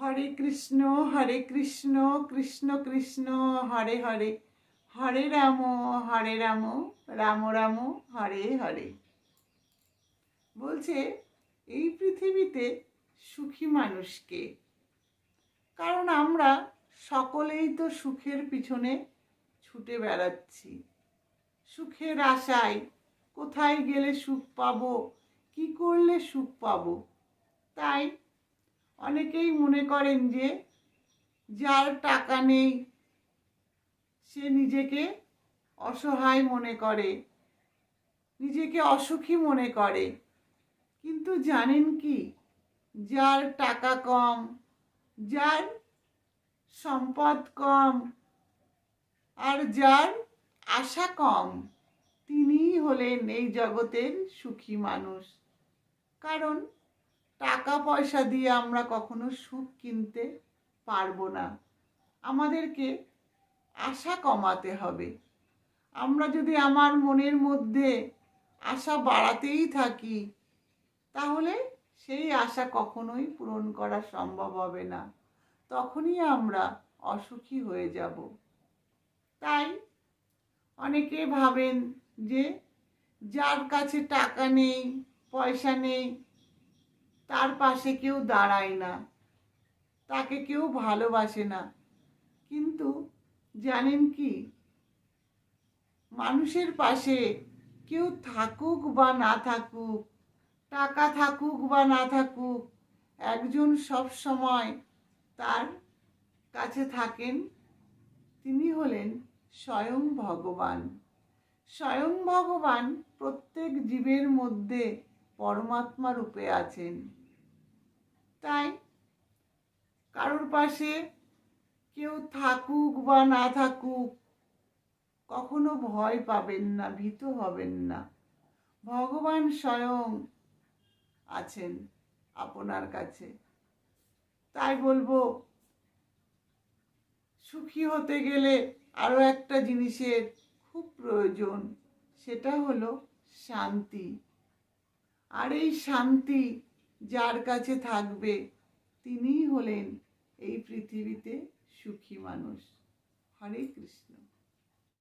হরে কৃষ্ণ কৃষ্ণ কৃষ্ণ হরে হরে, হরে রাম রাম রাম হরে হরে। বলছে এই পৃথিবীতে সুখী মানুষকে, কারণ আমরা সকলেই তো সুখের পিছনে ছুটে বেড়াচ্ছি, সুখের আশায়। কোথায় গেলে সুখ পাবো, কি করলে সুখ পাবো। তাই অনেকেই মনে করেন যে যার টাকা নেই সে নিজেকে অসহায় মনে করে, নিজেকে অসুখী মনে করে। কিন্তু জানেন কি, যার টাকা কম, যার সম্পদ কম, আর যার আশা কম, তিনিই হলেন এই জগতের সুখী মানুষ। কারণ টাকা পয়সা দিয়ে আমরা কখনো সুখ কিনতে পারবো না। আমাদেরকে আশা কমাতে হবে। আমরা যদি আমার মনের মধ্যে আশা বাড়াতেই থাকি, তাহলে সেই আশা কখনোই পূরণ করা সম্ভব হবে না। তখনই আমরা অসুখী হয়ে যাব। তাই অনেকে ভাবেন যে যার কাছে টাকা নেই, পয়সা নেই, তার পাশে কেউ দাঁড়ায় না, তাকে কেউ ভালোবাসে না। কিন্তু জানেন কি, মানুষের পাশে কেউ থাকুক বা না থাকুক, টাকা থাকুক বা না থাকুক, একজন সব সময় তার কাছে থাকেন। তিনি হলেন স্বয়ং ভগবান। স্বয়ং ভগবান প্রত্যেক জীবের মধ্যে পরমাত্মা রূপে আছেন। তাই কারোর পাশে কেউ থাকুক বা না থাকুক, কখনো ভয় পাবেন না, ভীত হবেন না। ভগবান স্বয়ং আছেন আপনার কাছে। তাই বলবো, সুখী হতে গেলে আরো একটা জিনিসের খুব প্রয়োজন, সেটা হলো শান্তি। আর এই শান্তি যার কাছে থাকবে, তিনিই হলেন এই পৃথিবীতে সুখী মানুষ। হরে কৃষ্ণ।